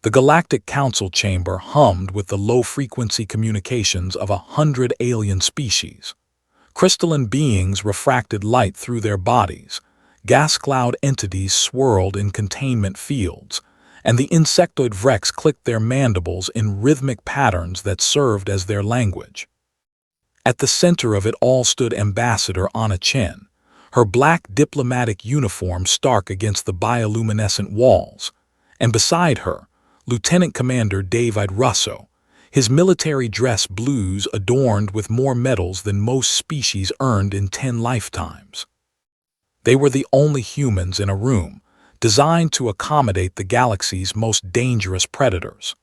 The Galactic Council chamber hummed with the low-frequency communications of 100 alien species. Crystalline beings refracted light through their bodies, gas cloud entities swirled in containment fields, and the insectoid Vrex clicked their mandibles in rhythmic patterns that served as their language. At the center of it all stood Ambassador Anna Chen, her black diplomatic uniform stark against the bioluminescent walls, and beside her, Lieutenant Commander David Russo, his military dress blues adorned with more medals than most species earned in 10 lifetimes. They were the only humans in a room, designed to accommodate the galaxy's most dangerous predators.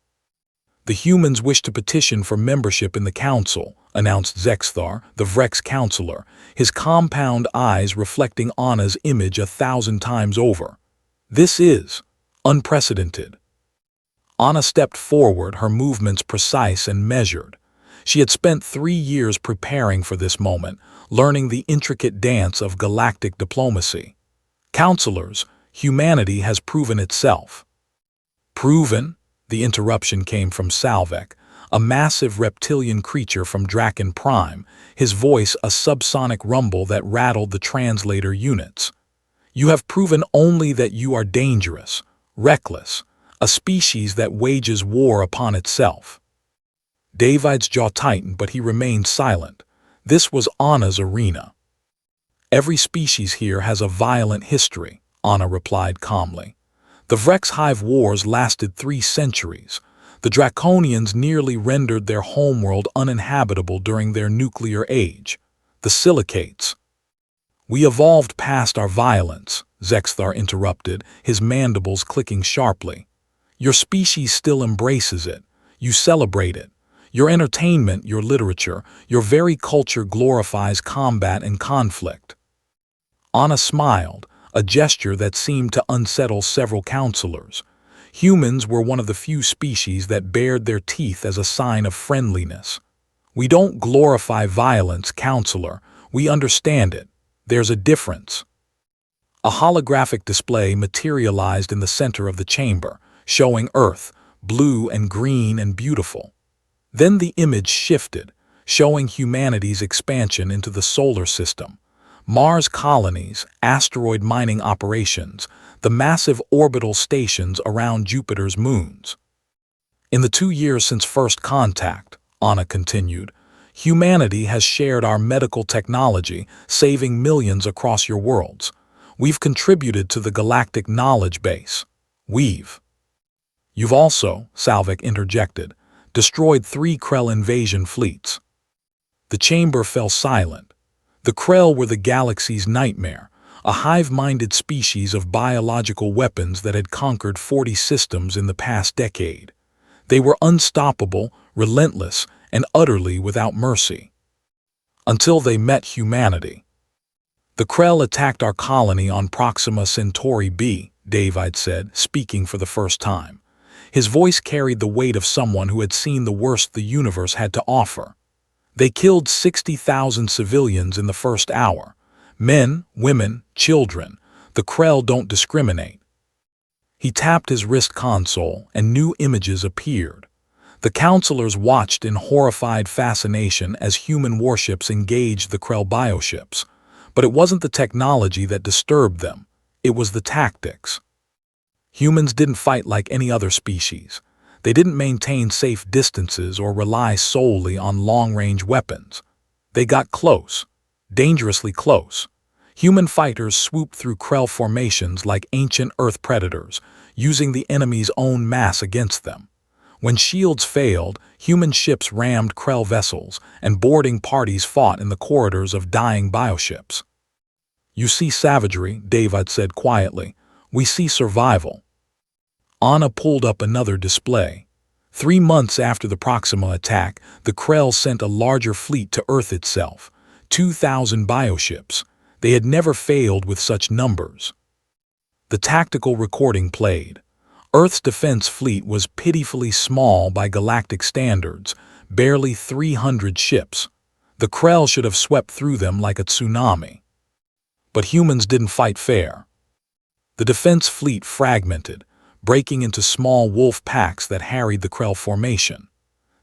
The humans wish to petition for membership in the Council, announced Zexthar, the Vrex counselor, his compound eyes reflecting Anna's image 1,000 times over. This is unprecedented. Anna stepped forward, her movements precise and measured. She had spent 3 years preparing for this moment, learning the intricate dance of galactic diplomacy. Counselors, humanity has proven itself. Proven? The interruption came from Salvek, a massive reptilian creature from Draken Prime, his voice a subsonic rumble that rattled the translator units. You have proven only that you are dangerous, reckless, a species that wages war upon itself. David's jaw tightened, but he remained silent. This was Anna's arena. Every species here has a violent history, Anna replied calmly. The Vrex Hive Wars lasted 3 centuries. The Draconians nearly rendered their homeworld uninhabitable during their nuclear age. The Silicates. We evolved past our violence, Zexthar interrupted, his mandibles clicking sharply. Your species still embraces it. You celebrate it. Your entertainment, your literature, your very culture glorifies combat and conflict. Anna smiled, a gesture that seemed to unsettle several counselors. Humans were one of the few species that bared their teeth as a sign of friendliness. We don't glorify violence, counselor. We understand it. There's a difference. A holographic display materialized in the center of the chamber, showing Earth, blue and green and beautiful. Then the image shifted, showing humanity's expansion into the solar system. Mars colonies, asteroid mining operations, the massive orbital stations around Jupiter's moons. In the 2 years since first contact, Anna continued, humanity has shared our medical technology, saving millions across your worlds. We've contributed to the galactic knowledge base. You've also, Salvek interjected, destroyed 3 Krell invasion fleets. The chamber fell silent. The Krell were the galaxy's nightmare, a hive-minded species of biological weapons that had conquered 40 systems in the past decade. They were unstoppable, relentless, and utterly without mercy. Until they met humanity. The Krell attacked our colony on Proxima Centauri b, David said, speaking for the first time. His voice carried the weight of someone who had seen the worst the universe had to offer. They killed 60,000 civilians in the first hour. Men, women, children. The Krell don't discriminate. He tapped his wrist console, and new images appeared. The counselors watched in horrified fascination as human warships engaged the Krell bioships. But it wasn't the technology that disturbed them. It was the tactics. Humans didn't fight like any other species. They didn't maintain safe distances or rely solely on long-range weapons. They got close, dangerously close. Human fighters swooped through Krell formations like ancient Earth predators, using the enemy's own mass against them. When shields failed, human ships rammed Krell vessels, and boarding parties fought in the corridors of dying bioships. You see savagery, David said quietly. We see survival. Anna pulled up another display. 3 months after the Proxima attack, the Krell sent a larger fleet to Earth itself, 2,000 bioships. They had never failed with such numbers. The tactical recording played. Earth's defense fleet was pitifully small by galactic standards, barely 300 ships. The Krell should have swept through them like a tsunami. But humans didn't fight fair. The defense fleet fragmented, breaking into small wolf packs that harried the Krell formation.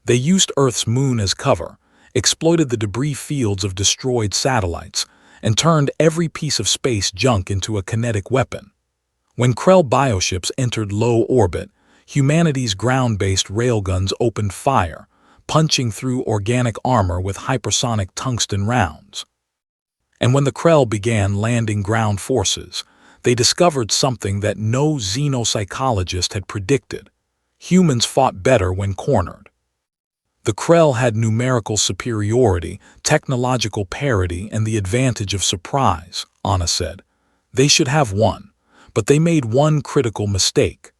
They used Earth's moon as cover, exploited the debris fields of destroyed satellites, and turned every piece of space junk into a kinetic weapon. When Krell bioships entered low orbit, humanity's ground-based railguns opened fire, punching through organic armor with hypersonic tungsten rounds. And when the Krell began landing ground forces, they discovered something that no xenopsychologist had predicted. Humans fought better when cornered. The Krell had numerical superiority, technological parity, and the advantage of surprise, Anna said. They should have won, but they made one critical mistake.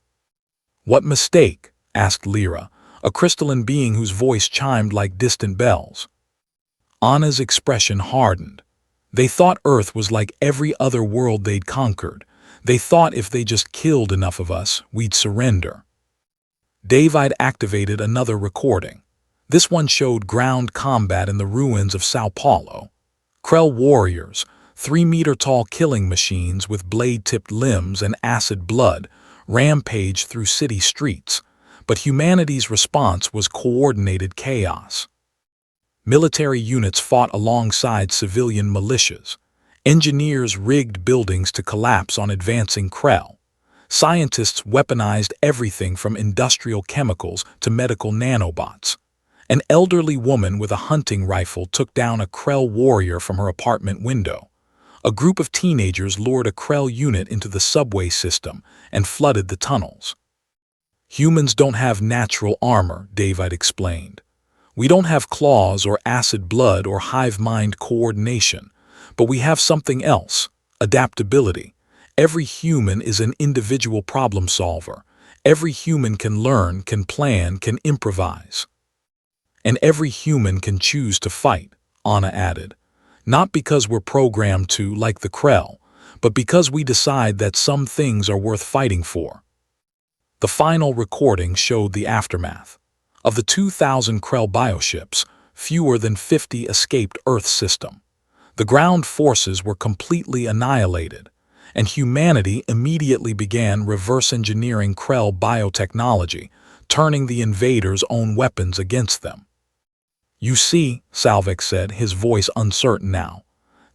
What mistake? Asked Lyra, a crystalline being whose voice chimed like distant bells. Anna's expression hardened. They thought Earth was like every other world they'd conquered. They thought if they just killed enough of us, we'd surrender. David activated another recording. This one showed ground combat in the ruins of Sao Paulo. Krell warriors, 3-meter-tall killing machines with blade-tipped limbs and acid blood, rampaged through city streets, but humanity's response was coordinated chaos. Military units fought alongside civilian militias. Engineers rigged buildings to collapse on advancing Krell. Scientists weaponized everything from industrial chemicals to medical nanobots. An elderly woman with a hunting rifle took down a Krell warrior from her apartment window. A group of teenagers lured a Krell unit into the subway system and flooded the tunnels. Humans don't have natural armor, David explained. We don't have claws or acid blood or hive mind coordination, but we have something else, adaptability. Every human is an individual problem solver. Every human can learn, can plan, can improvise. And every human can choose to fight, Anna added. Not because we're programmed to, like the Krell, but because we decide that some things are worth fighting for. The final recording showed the aftermath. Of the 2,000 Krell bioships, fewer than 50 escaped Earth's system. The ground forces were completely annihilated, and humanity immediately began reverse engineering Krell biotechnology, turning the invaders' own weapons against them. You see, Salvek said, his voice uncertain now.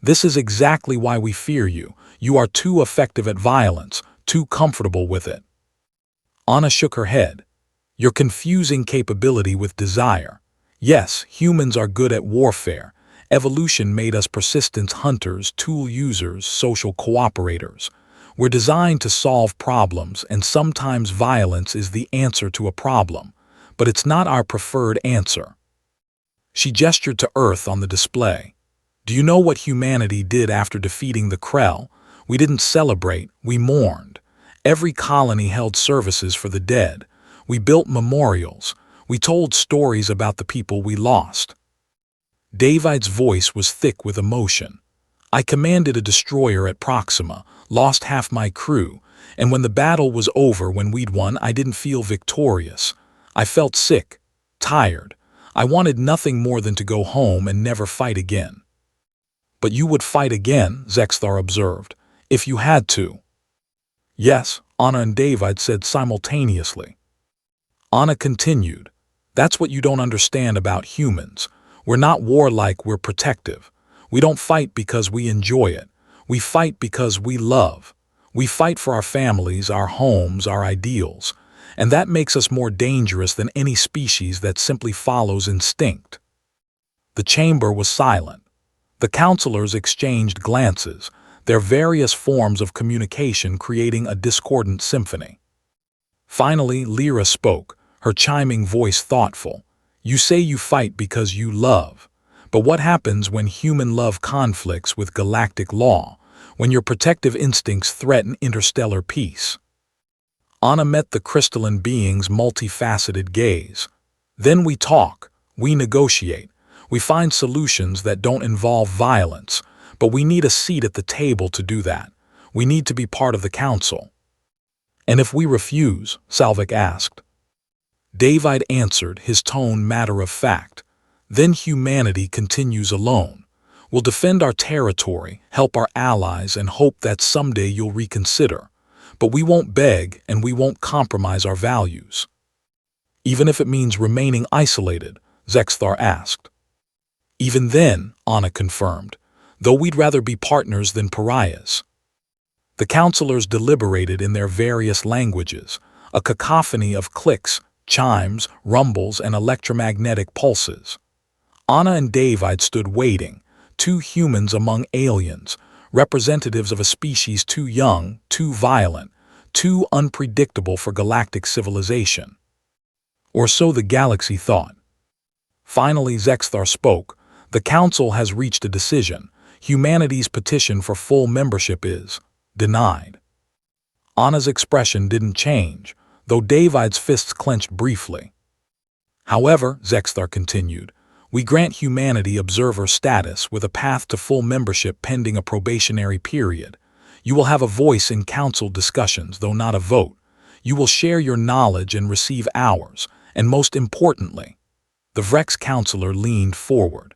This is exactly why we fear you. You are too effective at violence, too comfortable with it. Anna shook her head. You're confusing capability with desire. Yes, humans are good at warfare. Evolution made us persistence hunters, tool users, social cooperators. We're designed to solve problems, and sometimes violence is the answer to a problem. But it's not our preferred answer. She gestured to Earth on the display. Do you know what humanity did after defeating the Krell? We didn't celebrate, we mourned. Every colony held services for the dead. We built memorials. We told stories about the people we lost. David's voice was thick with emotion. I commanded a destroyer at Proxima, lost half my crew, and when the battle was over, when we'd won, I didn't feel victorious. I felt sick, tired. I wanted nothing more than to go home and never fight again. But you would fight again, Zexthar observed, if you had to. Yes, Anna and David said simultaneously. Anna continued, that's what you don't understand about humans. We're not warlike, we're protective. We don't fight because we enjoy it. We fight because we love. We fight for our families, our homes, our ideals. And that makes us more dangerous than any species that simply follows instinct. The chamber was silent. The counselors exchanged glances, their various forms of communication creating a discordant symphony. Finally, Lyra spoke, her chiming voice thoughtful. You say you fight because you love. But what happens when human love conflicts with galactic law, when your protective instincts threaten interstellar peace? Anna met the crystalline being's multifaceted gaze. Then we talk, we negotiate, we find solutions that don't involve violence, but we need a seat at the table to do that. We need to be part of the council. And if we refuse? Salvik asked. David answered, his tone matter-of-fact. Then humanity continues alone. We'll defend our territory, help our allies, and hope that someday you'll reconsider. but we won't beg and we won't compromise our values. Even if it means remaining isolated, Zexthar asked. Even then, Anna confirmed, though we'd rather be partners than pariahs. The counselors deliberated in their various languages, a cacophony of clicks, chimes, rumbles, and electromagnetic pulses. Anna and David stood waiting, two humans among aliens, representatives of a species too young, too violent, too unpredictable for galactic civilization. Or so the galaxy thought. Finally, Zexthar spoke. The Council has reached a decision. Humanity's petition for full membership is denied. Anna's expression didn't change, though David's fists clenched briefly. However, Zexthar continued, we grant humanity observer status with a path to full membership pending a probationary period. You will have a voice in council discussions, though not a vote. You will share your knowledge and receive ours, and most importantly, the Vrex counselor leaned forward.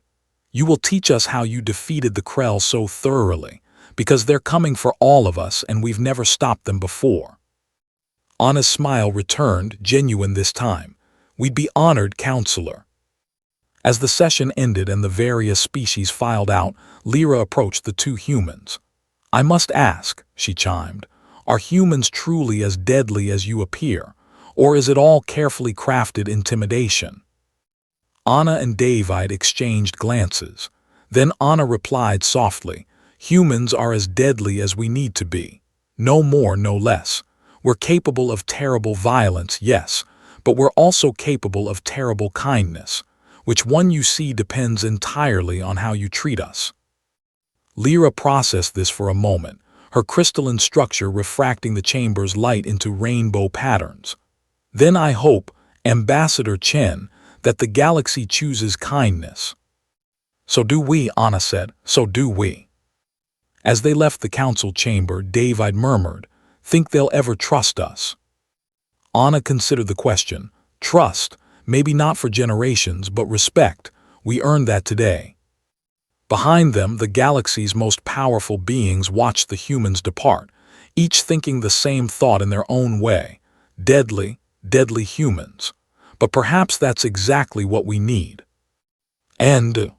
You will teach us how you defeated the Krell so thoroughly, because they're coming for all of us and we've never stopped them before. Anna's smile returned, genuine this time. We'd be honored, counselor. As the session ended and the various species filed out, Lyra approached the two humans. I must ask, she chimed, are humans truly as deadly as you appear, or is it all carefully crafted intimidation? Anna and David exchanged glances. Then Anna replied softly, humans are as deadly as we need to be. No more, no less. We're capable of terrible violence, yes, but we're also capable of terrible kindness. Which one you see depends entirely on how you treat us. Lyra processed this for a moment, her crystalline structure refracting the chamber's light into rainbow patterns. Then I hope, Ambassador Chen, that the galaxy chooses kindness. So do we, Anna said, so do we. As they left the council chamber, David murmured, think they'll ever trust us? Anna considered the question. Trust? Maybe not for generations, but respect. We earned that today. Behind them, the galaxy's most powerful beings watched the humans depart, each thinking the same thought in their own way. Deadly, deadly humans. But perhaps that's exactly what we need. End.